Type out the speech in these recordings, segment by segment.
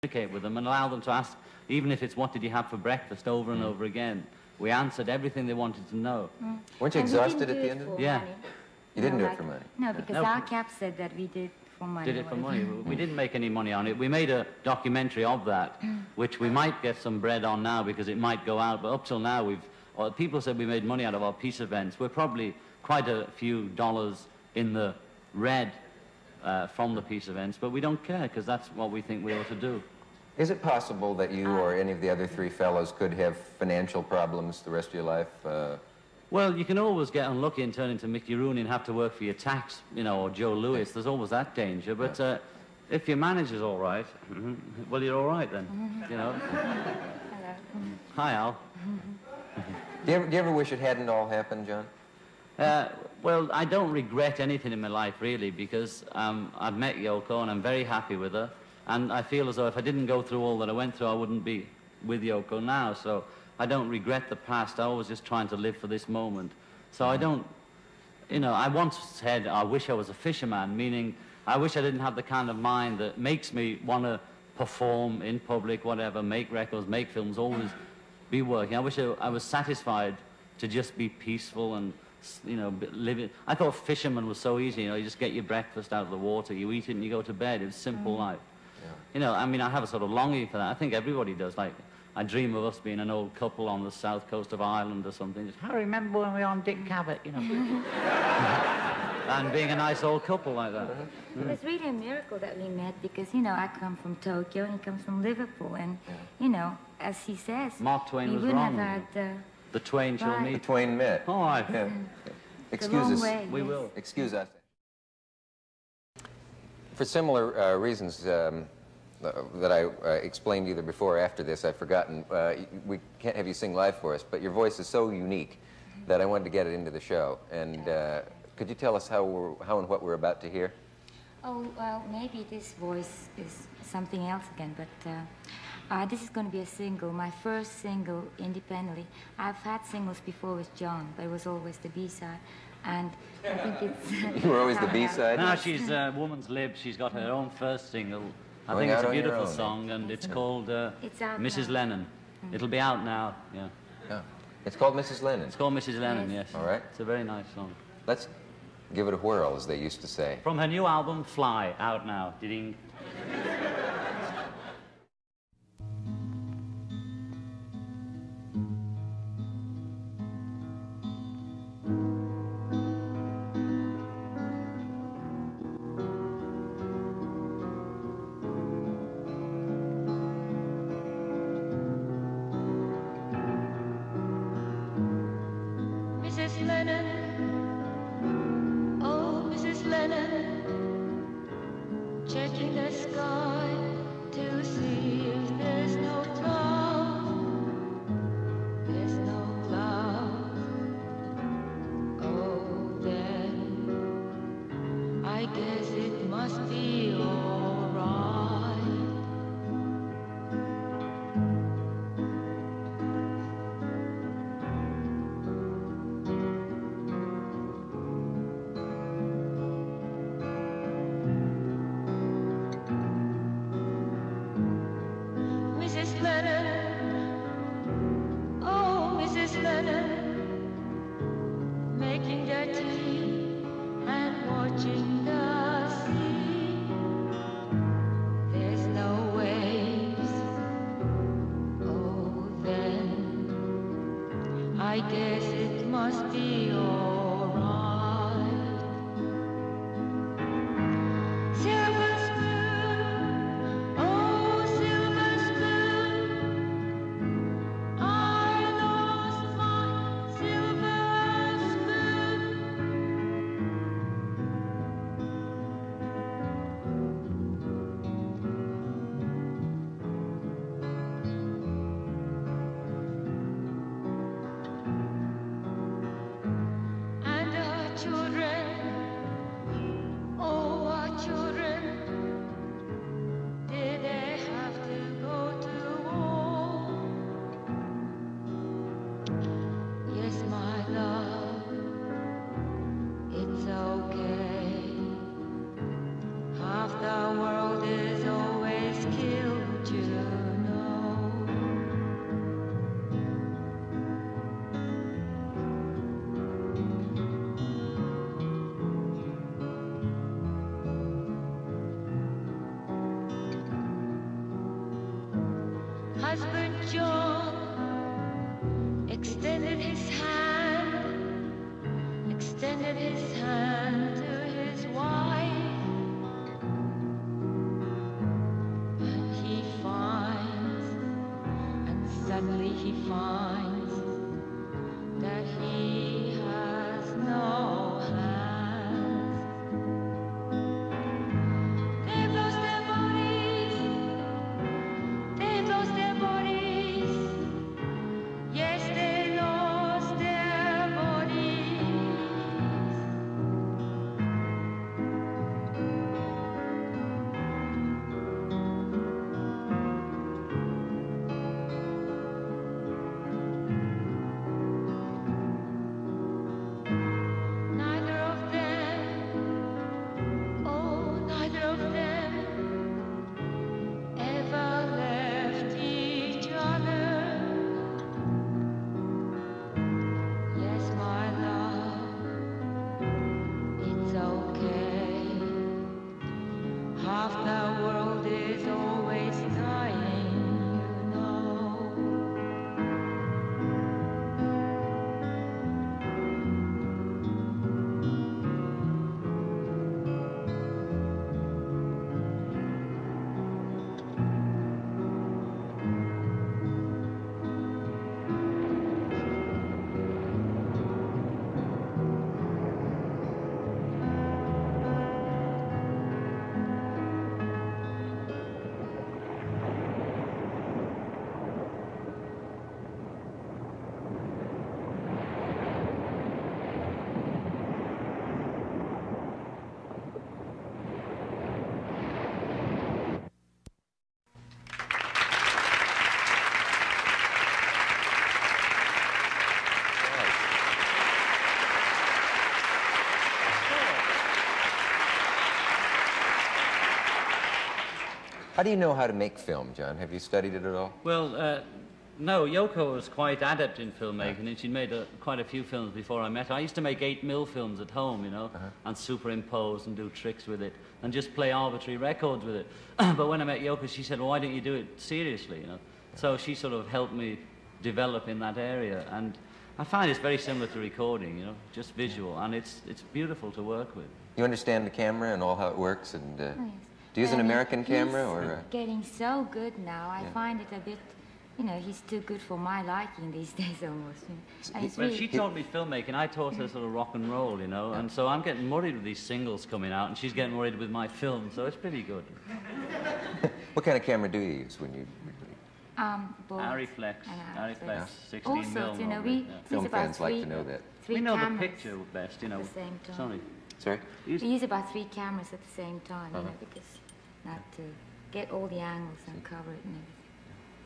communicate with them and allow them to ask, even if it's what did you have for breakfast, over and over again. We answered everything they wanted to know. Weren't you exhausted at the end of it? Yeah. You didn't do it for money? No, because our cap said that we did for money. Did it for money. We didn't make any money on it. We made a documentary of that, which we might get some bread on now because it might go out, but up till now people said we made money out of our peace events. We're probably quite a few dollars in the red from the peace events, but we don't care because that's what we think we ought to do. Is it possible that you or any of the other three fellows could have financial problems the rest of your life? Well, you can always get unlucky and turn into Mickey Rooney and have to work for your tax, you know, or Joe Louis. There's always that danger. But if your manager's all right, well, you're all right then, you know. Hello. Hi, Al. Do you ever wish it hadn't all happened, John? Well, I don't regret anything in my life, really, because I've met Yoko and I'm very happy with her. And I feel as though if I didn't go through all that I went through, I wouldn't be with Yoko now. So I don't regret the past. I was just trying to live for this moment. So I don't, you know, I once said, I wish I was a fisherman, meaning I wish I didn't have the kind of mind that makes me want to perform in public, whatever, make records, make films, always be working. I wish I was satisfied to just be peaceful and, you know, living. I thought fisherman was so easy, you know, you just get your breakfast out of the water, you eat it and you go to bed. It was simple life. Yeah. You know, I mean, I have a sort of longing for that. I think everybody does. Like, I dream of us being an old couple on the south coast of Ireland or something. Just, I remember when we were on Dick Cavett, you know. And being a nice old couple like that. It's really a miracle that we met because, you know, I come from Tokyo and he comes from Liverpool. And, you know, as he says, Mark Twain was wouldn't wrong. have had... the twain shall meet. The twain met. All right. Yeah. Excuse us. Way, we will. Excuse us. For similar reasons that I explained either before or after this, I've forgotten. We can't have you sing live for us, but your voice is so unique that I wanted to get it into the show. And could you tell us how and what we're about to hear? Oh, well, maybe this voice is something else again, but this is going to be a single, my first single independently. I've had singles before with John, but it was always the B-side. And I think it's... You were always the B-side? Now she's Woman's Lib. She's got her own first single. I think it's a beautiful song, and it's called Mrs. Lennon. It'll be out now, yeah. Oh. It's called Mrs. Lennon? It's called Mrs. Lennon, yes. All right. It's a very nice song. Let's give it a whirl, as they used to say. From her new album, Fly, out now. Ding. Mrs. Lennon, oh Mrs. Lennon, checking the sky to see if there's no cloud, there's no cloud. Oh, then I guess it must be all right. Mrs. Lennon, oh Mrs. Lennon, making the tea and watching the sea. There's no waves, oh then I guess it must be all right. Silver spoon, oh silver spoon, I lost my silver spoon. husband John extended his hand to his wife, but he finds, and suddenly he finds that he has no hands. They've lost their bodies. They've lost their bodies. Yes, they lost their bodies. Neither of them, oh, neither of them ever left each other. Yes, my love, it's okay. Half the world is always dying, you know. How do you know how to make film, John? Have you studied it at all? Well, no, Yoko was quite adept in filmmaking, and she'd made quite a few films before I met her. I used to make 8mm films at home, you know, and superimpose and do tricks with it, and just play arbitrary records with it. But when I met Yoko, she said, well, why don't you do it seriously, you know? So she sort of helped me develop in that area, and I find it's very similar to recording, you know, just visual, and it's beautiful to work with. You understand the camera and all how it works? And Oh, yes. do you use an American He's camera or? getting so good now. I find it a bit, you know, he's too good for my liking these days almost. You know. And it's Well, really- she taught me filmmaking. I taught her sort of rock and roll, you know, and so I'm getting worried with these singles coming out, and she's getting worried with my film, so it's pretty good. What kind of camera do you use when you? both. Ariflex, and Ariflex, 16 all mil. sorts, you know, normally, we yeah. use Film about fans like to know that. three We know the cameras picture best, you know. at the same time. Sorry. Sorry? We use about 3 cameras at the same time, you know, because not to get all the angles and cover it and everything.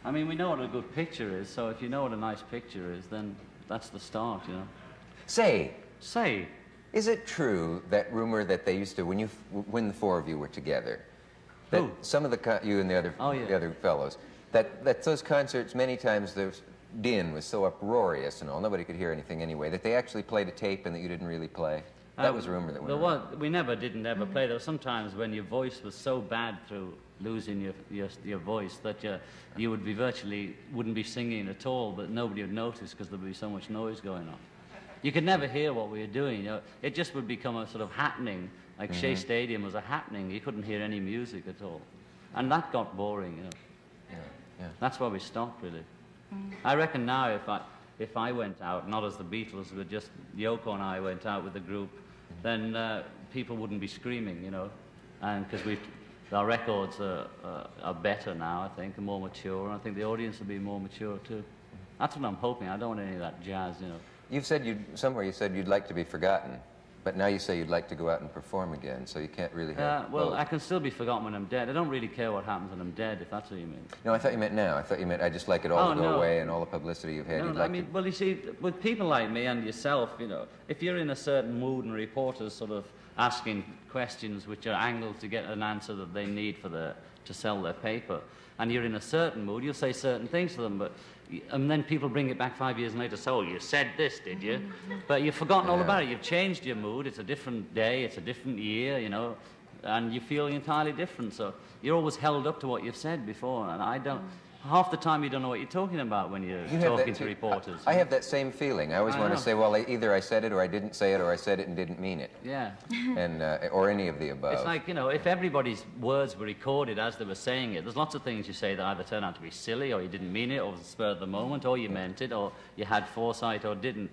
I mean, we know what a good picture is, so if you know what a nice picture is, then that's the start, you know. Say, Is it true, that rumor that they used to, when the 4 of you were together, that Who? some of you and the other, Oh, yeah. the other fellows, that those concerts, many times the din was so uproarious and all, nobody could hear anything anyway, that they actually played a tape and that you didn't really play? That was a rumor that went around. We didn't ever play. There were sometimes when your voice was so bad through losing your voice that you would be wouldn't be singing at all, but nobody would notice because there would be so much noise going on. You could never hear what we were doing. You know, it just would become a sort of happening, like Shea Stadium was a happening. You couldn't hear any music at all. And that got boring, you know. Yeah. That's why we stopped, really. I reckon now if I went out, not as the Beatles, but just Yoko and I went out with the group, then people wouldn't be screaming, you know, and because our records are better now, I think, and more mature, and I think the audience will be more mature too. That's what I'm hoping. I don't want any of that jazz, you know. You've said somewhere you said you'd like to be forgotten, but now you say you'd like to go out and perform again, so you can't really have Well, both. I can still be forgotten when I'm dead. I don't really care what happens when I'm dead, if that's what you mean. No, I thought you meant now. I thought you meant I just like it all to go no. away and all the publicity you've had. No, You'd I like mean, to... well, you see, with people like me and yourself, you know, if you're in a certain mood and reporters sort of asking questions which are angled to get an answer that they need to sell their paper, and you're in a certain mood, you'll say certain things to them, and then people bring it back 5 years later, so you said this, did you? But you've forgotten all about it. You've changed your mood. It's a different day. It's a different year, you know. and you're feeling entirely different. So you're always held up to what you've said before, and I don't. Half the time you don't know what you're talking about when you're talking to reporters. I have that same feeling. I always want to say, well, either I said it or I didn't say it, or I said it and didn't mean it. Yeah. And, or any of the above. It's like, you know, if everybody's words were recorded as they were saying it, there's lots of things you say that either turn out to be silly, or you didn't mean it, or was the spur of the moment, or you meant it, or you had foresight or didn't.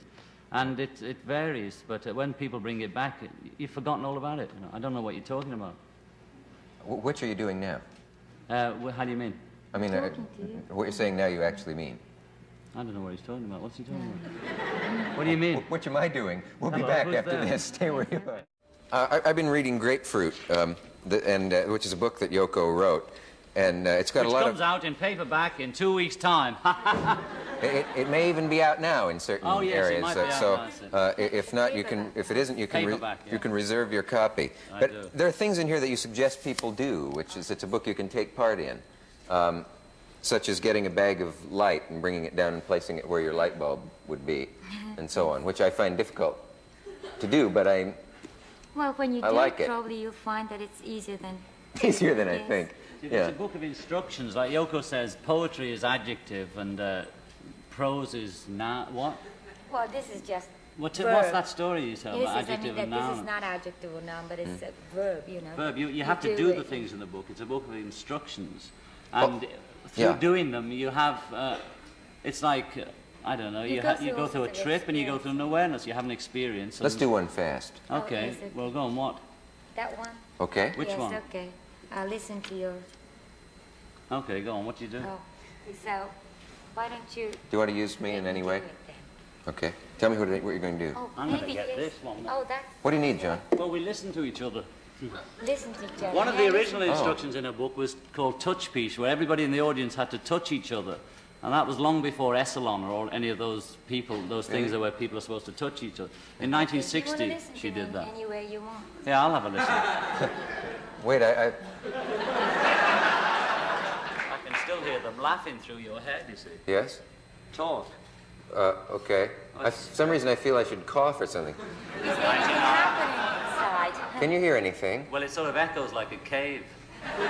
And it varies, but when people bring it back, you've forgotten all about it. You know, I don't know what you're talking about. Which are you doing now? How do you mean? I mean, what you're saying now you actually mean. I don't know what he's talking about. What's he talking about? What do you mean? Which am I doing? We'll be Hello, back who's after there? this. Stay where you are. I've been reading Grapefruit, which is a book that Yoko wrote, and it's got a lot of... Which comes out in paperback in 2 weeks' time. It may even be out now in certain areas. It might be out now, if not, you can. If it isn't, you can. You can reserve your copy. But there are things in here that you suggest people do, which is it's a book you can take part in, such as getting a bag of light and bringing it down and placing it where your light bulb would be, and so on, which I find difficult to do, but Well, when you do like it. probably you'll find that it's easier than... easier than I think. It's a book of instructions. Like Yoko says, poetry is adjective and prose is noun. What? Well, this is just What's verb. that story you tell about adjective and noun? This is not adjective or noun, but it's a verb, you know. Verb. You have to do the things in the book. It's a book of instructions. And through doing them, you have... it's like... I don't know, you go through a trip and you go through an awareness, you have an experience. Let's do one fast. Okay, well, go on, what? That one? Okay. Which one? Yes, okay. I'll listen to yours. Okay, go on, what do you do? Oh, so, why don't you... Do you want to use me in any way? Okay. Tell me what you're going to do. Oh, I'm going to get this one. Oh, that's... What do you need, John? Well, we listen to each other. Listen to each other. One of the original instructions in a book was called touch piece, where everybody in the audience had to touch each other. And that was long before Essalon or any of those people, those things where people are supposed to touch each other. In 1960, she did that. Any way you want. Yeah, I'll have a listen. Wait, I can still hear them laughing through your head, you see. Yes? Talk. Okay. For some reason I feel I should cough or something. Is anything happening inside? Can you hear anything? Well, it sort of echoes like a cave. Do you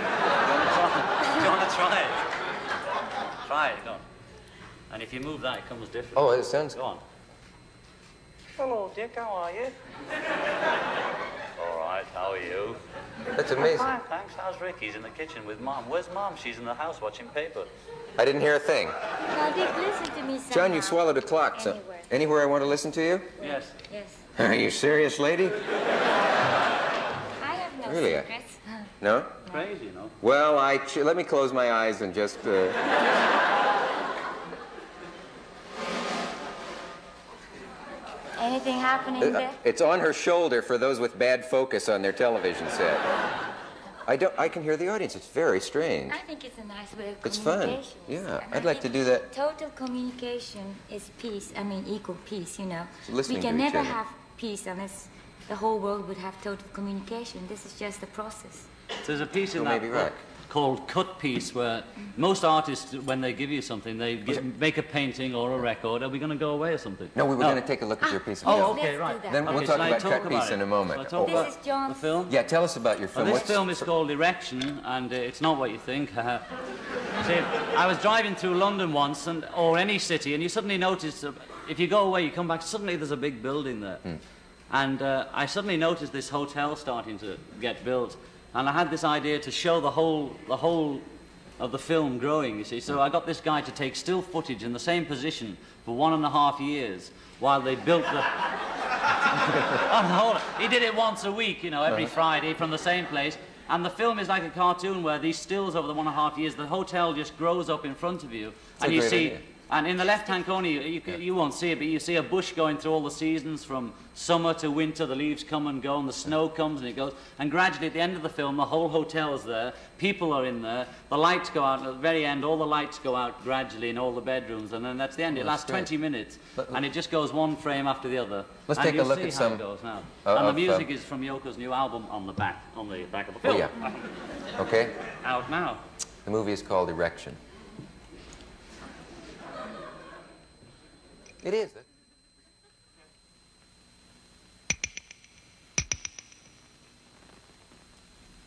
want to try it? Try it, go on. And if you move that, it comes different. Oh, it sounds... Go on. Hello, Dick, how are you? All right, how are you? That's amazing. Fine, thanks. How's Rick? He's in the kitchen with Mom. Where's Mom? She's in the house watching paper. I didn't hear a thing. Now, Dick, listen to me somehow. John, you swallowed a clock. So anywhere I want to listen to you? Yes. Yes. Are you serious, lady? I have no Really? secrets. No? Crazy, you know. Well, let me close my eyes and just... Anything happening there? It's on her shoulder for those with bad focus on their television set. I can hear the audience. It's very strange. I think it's a nice way of It's fun. communication. Yeah, And I'd I like to think do that. Total communication is peace. I mean, equal peace, you know. Listening we can to each never other. have peace unless the whole world would have total communication. This is just a process. There's a piece in You that may be book right. called Cut Piece, where most artists, when they give you something, they make a painting or a record. Are we going to go away or something? No, we were going to take a look at your piece of Oh, film. okay, Let's right. do that. Then we'll Okay, talk shall I about talk cut about piece it? in a moment. Shall I talk This about is John's... the film? Yeah, tell us about your film. Well, this film is called Erection, and it's not what you think. See, I was driving through London once, or any city, and you suddenly notice, if you go away, you come back, suddenly there's a big building there. And I suddenly noticed this hotel starting to get built, and I had this idea to show the whole of the film growing, you see. So I got this guy to take still footage in the same position for 1.5 years while they built the... He did it once a week, you know, every Friday from the same place. And the film is like a cartoon where these stills over the 1.5 years, the hotel just grows up in front of you. And you see... idea. And in the left-hand corner, you won't see it, but you see a bush going through all the seasons from summer to winter. The leaves come and go, and the snow comes and it goes. And gradually, at the end of the film, the whole hotel is there. People are in there. The lights go out. At the very end, all the lights go out gradually in all the bedrooms. And then that's the end. It lasts 20 minutes. And it just goes one frame after the other. Let's and take a look see at how some... it goes now. And the music is from Yoko's new album on the back of the film. Oh, yeah. Okay. Out now. The movie is called Erection. It is.